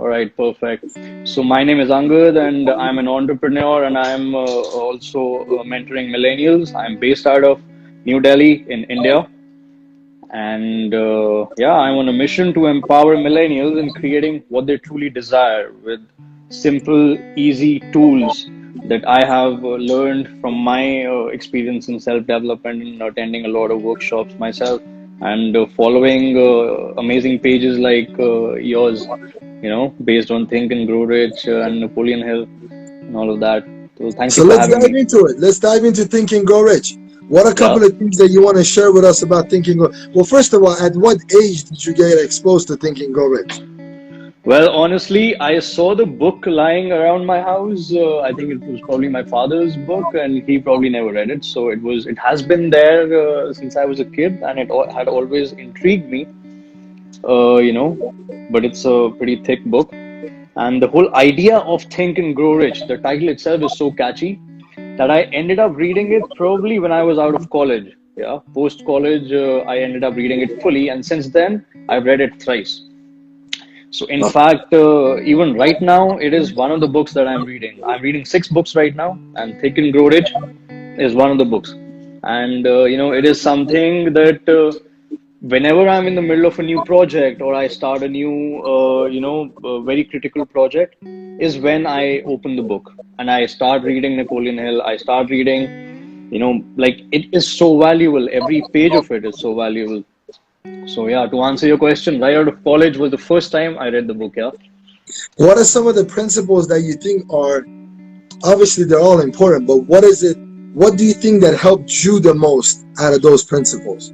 All right, perfect. So my name is Angad, and I'm an entrepreneur, and I'm also mentoring millennials. I'm based out of New Delhi in India, and yeah, I'm on a mission to empower millennials in creating what they truly desire with simple, easy tools that I have learned from my experience in self-development and attending a lot of workshops myself and following amazing pages like yours, based on Think and Grow Rich and Napoleon Hill and all of that. So thank you So for let's having dive me. into it. Let's dive into Think and Grow Rich. What are a Yeah. couple of things that you want to share with us about Think and Grow? Well, first of all, at what age did you get exposed to Think and Grow Rich? Well, honestly, I saw the book lying around my house. I think it was probably my father's book, and he probably never read it. So it has been there since I was a kid, and had always intrigued me. You know, but it's a pretty thick book, and the whole idea of Think and Grow Rich, the title itself is so catchy that I ended up reading it probably when I was out of college. Yeah, post college, I ended up reading it fully, and since then, I've read it thrice. So, in fact, even right now, it is one of the books that I'm reading. I'm reading six books right now, and Think and Grow Rich is one of the books. And, it is something that whenever I'm in the middle of a new project or I start a new, very critical project, is when I open the book and I start reading Napoleon Hill. I start reading, like it is so valuable. Every page of it is so valuable. So yeah, to answer your question, right out of college was the first time I read the book. Yeah. What are some of the principles that you think are, obviously they're all important, but what is it, what do you think that helped you the most out of those principles?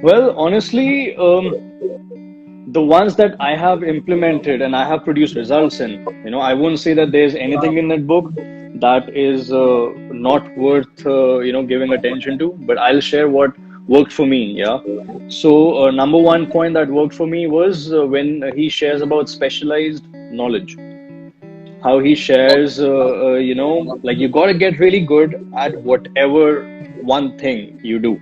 Well, honestly, the ones that I have implemented and I have produced results in, I wouldn't say that there's anything in that book that is not worth, giving attention to, but I'll share what worked for me. Yeah. So, number one point that worked for me was when he shares about specialized knowledge, how he shares, like you got to get really good at whatever one thing you do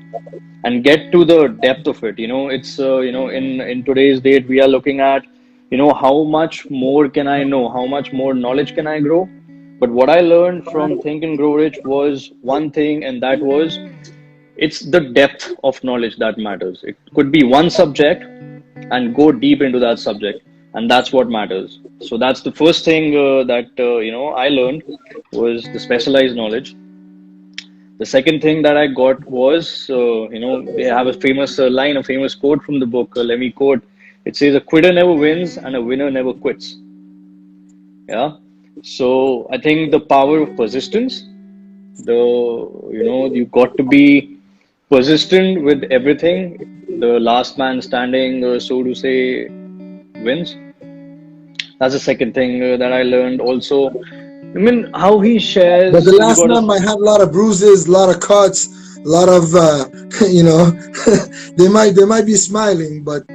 and get to the depth of it. It's in today's date we are looking at, how much more can I know, how much more knowledge can I grow. But what I learned from Think and Grow Rich was one thing, and that was it's the depth of knowledge that matters. It could be one subject and go deep into that subject, and that's what matters. So that's the first thing that I learned was the specialized knowledge. The second thing that I got was, they have a famous line, a famous quote from the book. Let me quote. It says, "A quitter never wins, and a winner never quits." Yeah. So I think the power of persistence. You got to be persistent with everything. The last man standing, so to say, wins. That's the second thing that I learned. Also, I mean, how he But the shares. You last got man to. might have a lot of bruises, a lot of cuts, a lot of, they might be smiling, but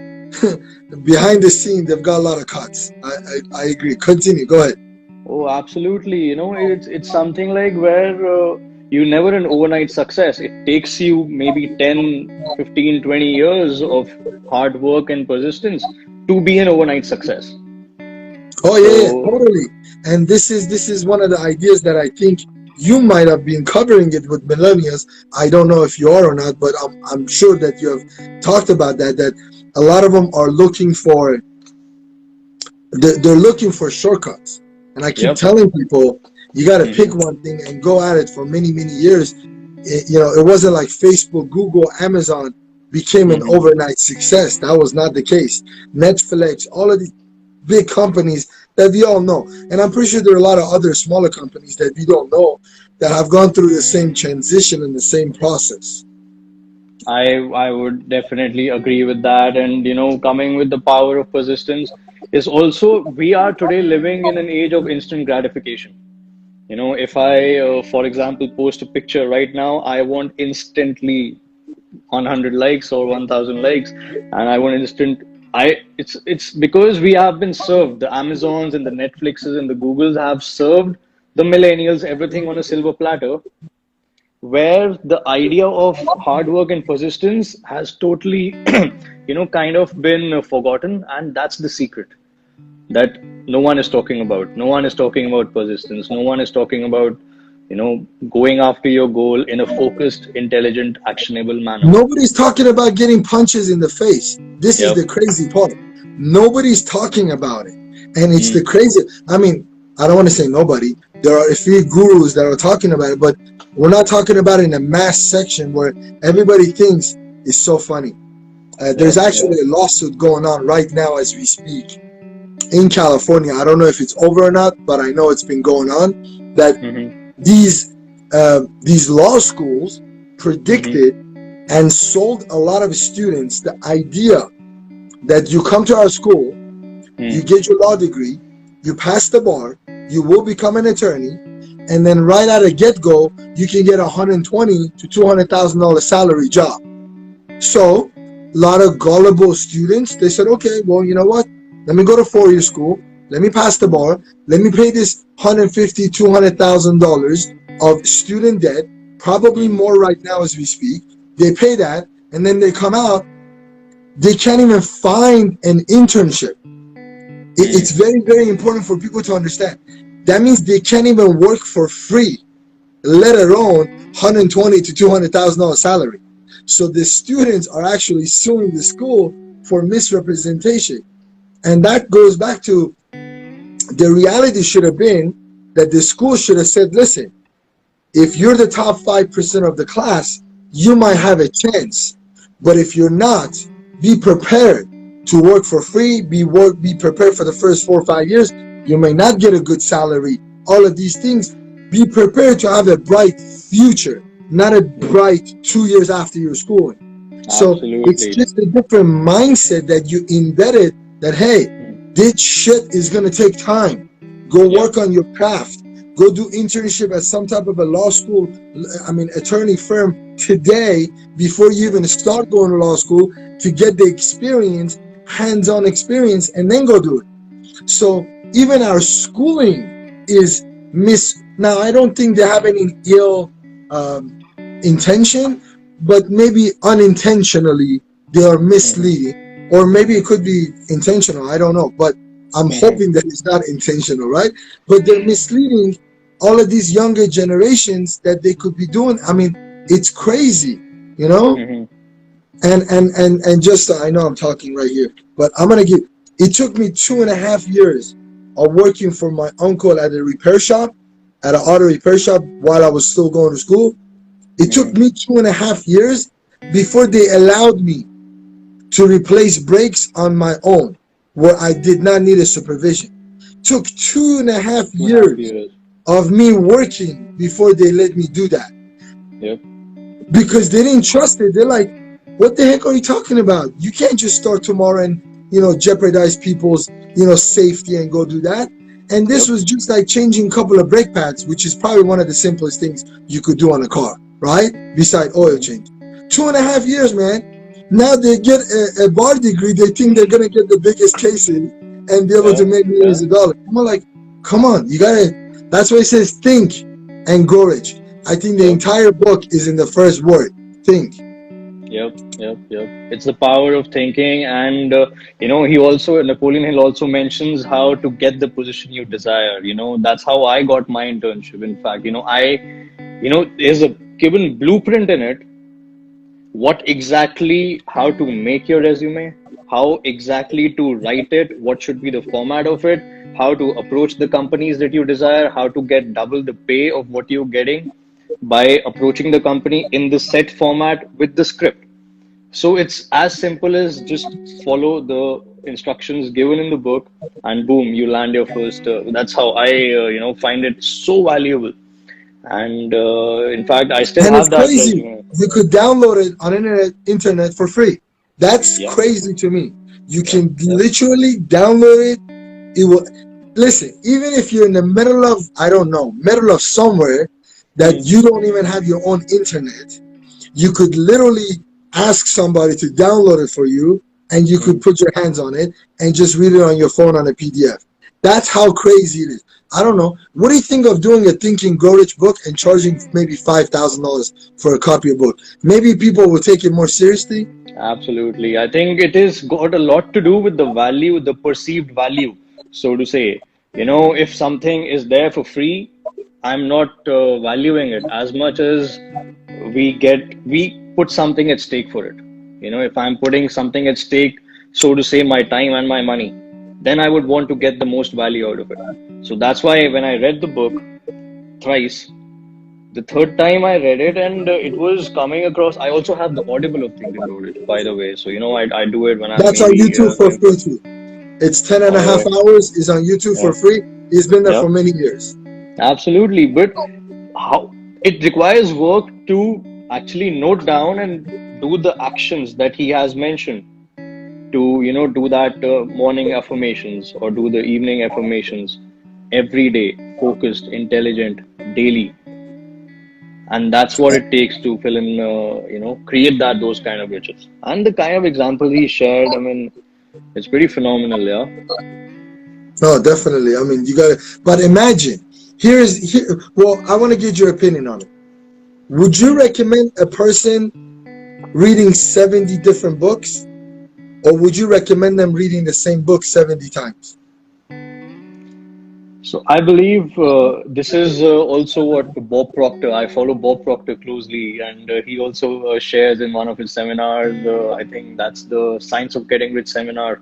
behind the scene, they've got a lot of cuts. I agree. Continue. Go ahead. Oh, absolutely. It's something like where you never an overnight success. It takes you maybe 10, 15, 20 years of hard work and persistence to be an overnight success. Oh yeah, yeah, So, totally. And this is one of the ideas that I think you might have been covering it with millennials. I don't know if you are or not, but I'm sure that you have talked about that. That a lot of them are looking for they're looking for shortcuts. And I keep yep. telling people you got to pick Hmm. one thing and go at it for many years. It wasn't like Facebook, Google, Amazon became an Hmm. overnight success. That was not the case. Netflix, all of these big companies that we all know. And I'm pretty sure there are a lot of other smaller companies that we don't know that have gone through the same transition and the same process. I would definitely agree with that. And coming with the power of persistence is also we are today living in an age of instant gratification. If I, for example, post a picture right now, I want instantly 100 likes or 1,000 likes, and I want instant. It's because we have been served. The Amazons and the Netflixes and the Googles have served the millennials everything on a silver platter, where the idea of hard work and persistence has totally, kind of been forgotten, and that's the secret. that no one is talking about. No one is talking about persistence. No one is talking about, going after your goal in a focused, intelligent, actionable manner. Nobody's talking about getting punches in the face. This is Yep. the crazy part. Nobody's talking about it. And it's the Mm. crazy. I mean, I don't want to say nobody. There are a few gurus that are talking about it, but we're not talking about it in a mass section where everybody thinks it's so funny. There's Yep. Yep. actually a lawsuit going on right now as we speak in California. I don't know if it's over or not, but I know it's been going on. That Mm-hmm. these law schools Mm-hmm. predicted and sold a lot of students the idea that you come to our school, you Mm. get your law degree, you pass the bar, you will become an attorney, and then right out of get-go, you can get $120,000 to $200,000 salary job. So a lot of gullible students, they said, okay, well, you know what? Let me go to four-year school. Let me pass the bar. Let me pay this $150,000, $200,000 of student debt, probably Mm. more right now as we speak. They pay that, and then they come out. They can't even find an internship. It's Mm. very, very important for people to understand. That means they can't even work for free, let alone $120,000 to $200,000 salary. So the students are actually suing the school for misrepresentation. And that goes back to the reality should have been that the school should have said, listen, if you're the top 5% of the class, you might have a chance. But if you're not, be prepared to work for free, be prepared for the first 4 or 5 years. You may not get a good salary. All of these things. Be prepared to have a bright future, not a Mm. bright 2 years after your schooling. So it's Absolutely. just a different mindset that you embedded that, hey, Mm. this shit is going to take time. Go Yep. work on your craft. Go do internship at some type of a law school, attorney firm today before you even start going to law school to get the experience, hands-on experience, and then go do it. So even our schooling is now I don't think they have any ill intention, but maybe unintentionally they are Mm-hmm. misleading, or maybe it could be intentional, I don't know, but I'm Mm-hmm. hoping that it's not intentional, right? But they're misleading all of these younger generations that they could be doing. I mean, it's crazy, you know. Mm-hmm. And just I know I'm talking right here, but I'm gonna give. It took me 2.5 years of working for my uncle at a repair shop, at an auto repair shop while I was still going to school. It took Mm-hmm. me 2.5 years before they allowed me to replace brakes on my own, where I did not need a supervision. Took two and a half Two and a half years years. of me working before they let me do that, Yep. because they didn't trust it. They're like, what the heck are you talking about? You can't just start tomorrow and jeopardize people's safety and go do that. And this Yep. was just like changing a couple of brake pads, which is probably one of the simplest things you could do on a car, right? Beside oil Mm-hmm. change. 2.5 years, man. Now they get a bar degree. They think they're gonna get the biggest cases and be able Yeah. to make millions Yeah. of dollars. I'm like, come on, you gotta. That's why it says think and grow rich. I think the Yep. entire book is in the first word, think. Yep. Yep. Yep. It's the power of thinking, and he also Napoleon Hill also mentions how to get the position you desire. That's how I got my internship. In fact, there's a given blueprint in it. What exactly, how to make your resume, how exactly to write it, what should be the format of it, how to approach the companies that you desire, how to get double the pay of what you're getting by approaching the company in the set format with the script. So it's as simple as just follow the instructions given in the book, and boom, you land your first. That's how I, find it so valuable. And in fact, I still And it's have that crazy. resume. You could download it on internet for free. That's Yeah. crazy to me. You Yep. can Yep. literally download it. It will listen, even if you're in the middle of, I don't know, middle of somewhere that Mm. you don't even have your own internet, you could literally ask somebody to download it for you, and you could Mm. put your hands on it and just read it on your phone on a PDF. That's how crazy it is. I don't know. What do you think of doing a Think and Grow Rich book and charging maybe $5,000 for a copy of book? Maybe people will take it more seriously. Absolutely. I think it is got a lot to do with the value, the perceived value. so to say. If something is there for free, I'm not valuing it as much as we put something at stake for it. If I'm putting something at stake, so to say, my time and my money, then I would want to get the most value out of it. So that's why when I read the book thrice, the third time I read it, and it was coming across. I also have the Audible of Think and Grow Rich, by the way. So I do it when I'm That's on maybe YouTube for going free for. too. It's 10 and a half Oh, hours. It's on YouTube for yeah, free. He's been there yeah, for many years. absolutely. But how it requires work to actually note down and do the actions that he has mentioned, to do that morning affirmations or do the evening affirmations every day, focused, intelligent, daily. And that's what it takes to fill in, create those kind of riches. And the kind of example he shared, I mean, it's pretty phenomenal. Yeah. No, definitely. I mean, you got to, but imagine, well, I want to get your opinion on it. Would you Hmm. recommend a person reading 70 different books, or would you recommend them reading the same book 70 times? So I believe this is also what Bob Proctor. I follow Bob Proctor closely, and he also shares in one of his seminars. I think that's the Science of Getting Rich seminar,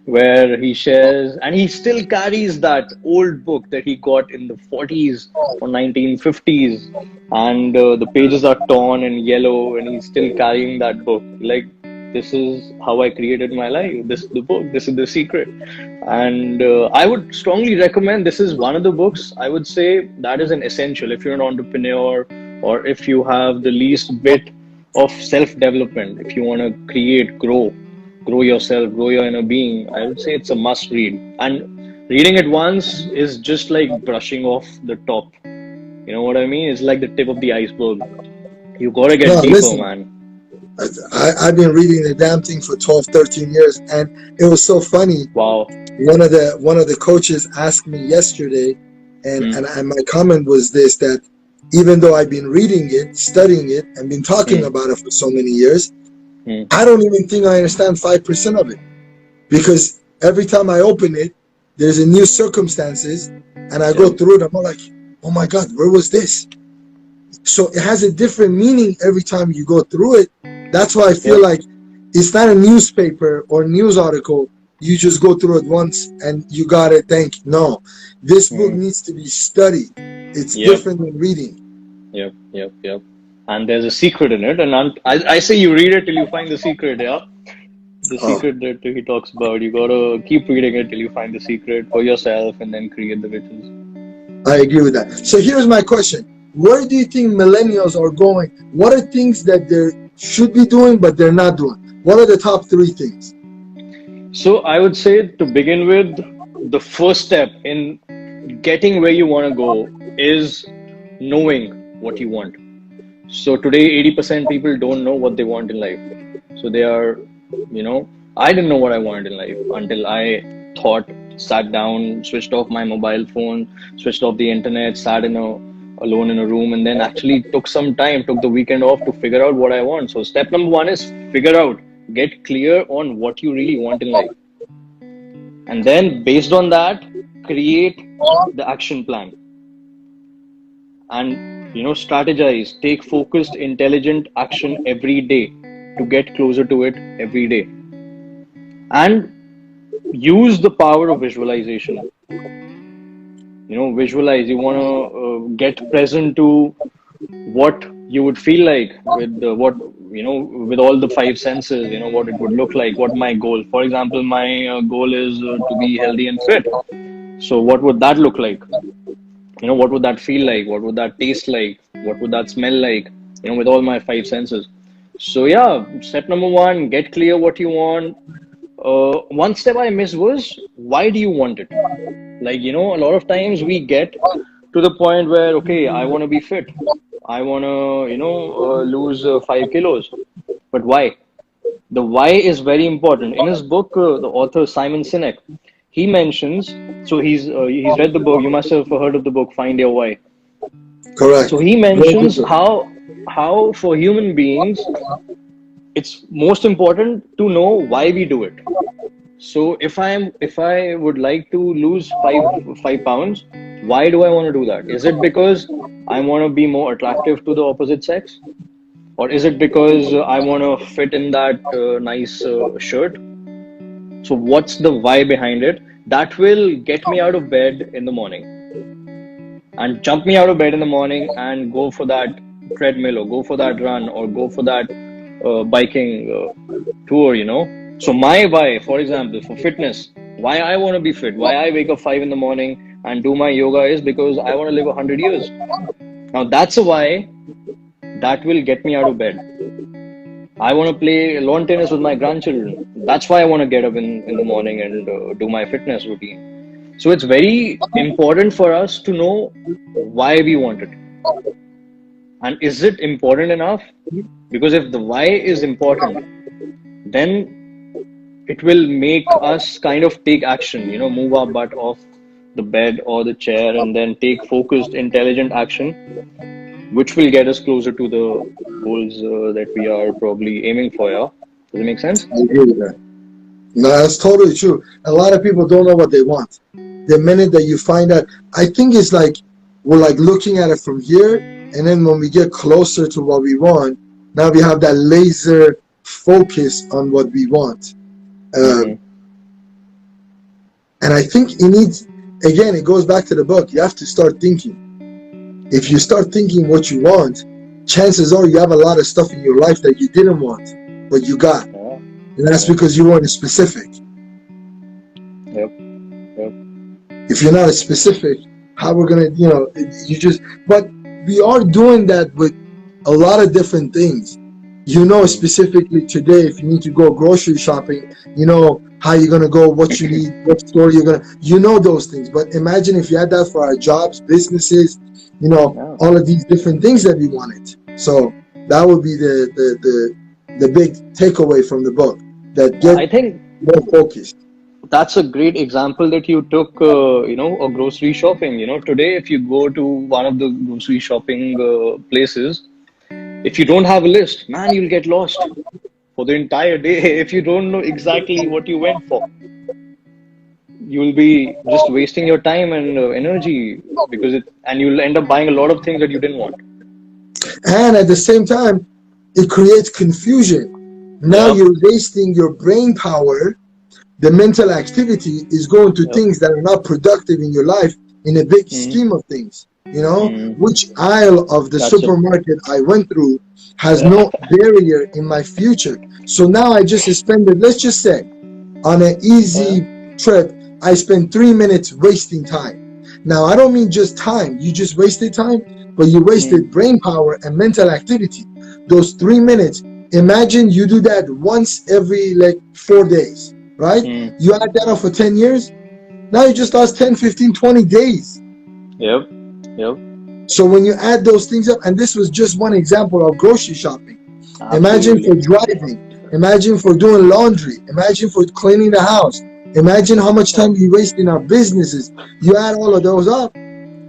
where he shares, and he still carries that old book that he got in the 40s or 1950s, and the pages are torn and yellow, and he's still carrying that book. Like, this is how I created my life. This is the book. This is the secret. And I would strongly recommend, this is one of the books I would say that is an essential if you're an entrepreneur, or if you have the least bit of self development, if you want to create, grow yourself, grow your inner being. I would say it's a must read. And reading it once is just like brushing off the top. You know what I mean? It's like the tip of the iceberg. You gotta get No, deeper, listen, man. I've been reading the damn thing for 12, 13 years, and it was so funny. Wow. One of the coaches asked me yesterday, and, Hmm. and my comment was this, that even though I've been reading it, studying it, and been talking Hmm. about it for so many years, Hmm. I don't even think I understand 5% of it. Because every time I open it, there's a new circumstances, and I go Yeah. through it, I'm like, oh my God, where was this? So it has a different meaning every time you go through it. That's why I feel Yep. like it's not a newspaper or news article. You just go through it once and you got it. Thank you. No, this book Hmm. needs to be studied. It's Yep. different than reading. Yep, yep, yep. And there's a secret in it. And I say you read it till you find the secret, yeah? The Oh, secret that he talks about. You gotta keep reading it till you find the secret for yourself and then create the riches. I agree with that. So here's my question. Where do you think millennials are going? What are things that they should be doing, but they're not doing? What are the top three things? So I would say, to begin with, the first step in getting where you want to go is knowing what you want. So today, 80% people don't know what they want in life. So they are, I didn't know what I wanted in life until I thought, sat down, switched off my mobile phone, switched off the internet, sat alone in a room, and then actually took some time, took the weekend off to figure out what I want. So step number one is figure out, get clear on what you really want in life. And then based on that, create the action plan, and strategize, take focused, intelligent action every day to get closer to it every day. And use the power of visualization. Visualize. You want to get present to what you would feel like with what with all the five senses, what it would look like, what my goal, for example, my goal is to be healthy and fit. So what would that look like? What would that feel like? What would that taste like? What would that smell like? With all my five senses. So yeah, step number one, get clear what you want. One step I missed was, why do you want it? Like, a lot of times we get to the point where, okay, I want to be fit. I want to, lose 5 kilos. But why? The why is very important. In his book, the author Simon Sinek, he mentions, so he's read the book. You must have heard of the book, Find Your Why. Correct. So he Very good mentions book. how for human beings it's most important to know why we do it. So if I would like to lose five pounds, why do I want to do that? Is it because I want to be more attractive to the opposite sex? Or is it because I want to fit in that nice shirt? So what's the why behind it? That will get me out of bed in the morning and jump me out of bed in the morning and go for that treadmill or go for that run or go for that biking tour, you know. So my why, for example, for fitness, why I want to be fit, why I wake up 5 in the morning and do my yoga is because I want to live 100 years. Now that's a why that will get me out of bed. I want to play lawn tennis with my grandchildren. That's why I want to get up in the morning and do my fitness routine. So it's very important for us to know why we want it. And is it important enough? Because if the why is important, then it will make us kind of take action, you know, move our butt off the bed or the chair and then take focused, intelligent action, which will get us closer to the goals that we are probably aiming for. Yeah, does it make sense? I agree with that. No, that's totally true. A lot of people don't know what they want. The minute that you find out, I think it's like we're like looking at it from here, and then when we get closer to what we want, now we have that laser focus on what we want. Mm-hmm. And I think it needs, again, it goes back to the book. You have to start thinking. If you start thinking what you want, chances are you have a lot of stuff in your life that you didn't want, but you got. Yeah. And that's because you weren't specific. Yep. Yep. If you're not specific, how we're going to, you know, you just, but we are doing that with a lot of different things. You know, specifically today, if you need to go grocery shopping, you know how you're going to go, what you need, what store you're going to, you know those things. But imagine if you had that for our jobs, businesses, you know, Yeah. all of these different things that we wanted. So that would be the big takeaway from the book, that I get think more focused. that's a great example that you took, you know, a grocery shopping. You know, today, if you go to one of the grocery shopping places, if you don't have a list, man, you'll get lost for the entire day. If you don't know exactly what you went for, you'll be just wasting your time and energy and you'll end up buying a lot of things that you didn't want. And at the same time, it creates confusion. Now Yep, you're wasting your brain power. The mental activity is going to yep, things that are not productive in your life in a big mm, scheme of things. You know, mm. which aisle of the That's a supermarket I went through has yeah, no barrier in my future. So now I just spend it, let's just say, on an yeah, easy trip, I spend 3 minutes wasting time. Now, I don't mean just time, you just wasted time, but you mm, wasted brain power and mental activity. Those 3 minutes, imagine you do that once every like 4 days, right? mm, You add that up for 10 years, now you just lost 10, 15, 20 days. yep, yep, So when you add those things up, and this was just one example of grocery shopping. Imagine for absolutely. driving. Imagine for doing laundry. Imagine for cleaning the house. Imagine how much time you waste in our businesses. You add all of those up,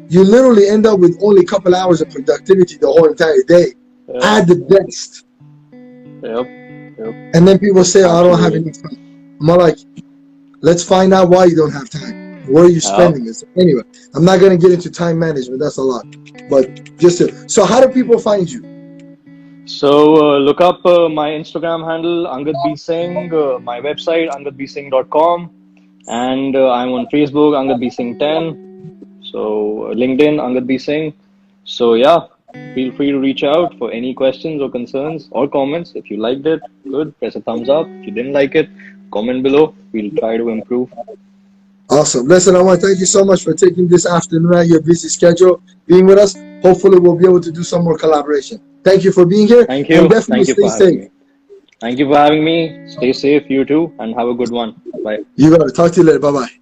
you literally end up with only a couple hours of productivity the whole entire day. Yeah, Add the best. yep, yep, And then people say, oh, I don't have absolutely. any time. I'm like, let's find out why you don't have time. Where are you Yeah. spending it? So anyway, I'm not going to get into time management. That's a lot. But just so how do people find you? So look up my Instagram handle, Angad B. Singh, my website, angadbsingh.com, and I'm on Facebook, Angad B. Singh 10. So LinkedIn, Angad B. Singh. So yeah, feel free to reach out for any questions or concerns or comments. If you liked it, good, press a thumbs up. If you didn't like it, comment below. We'll try to improve. Awesome. Listen, I want to thank you so much for taking this afternoon out of your busy schedule, being with us. Hopefully, we'll be able to do some more collaboration. Thank you for being here, Thank and you. definitely Thank you stay for having safe. me. Thank you for having me. Stay safe, you too, and have a good one. Bye. You got to talk to you later. Bye bye.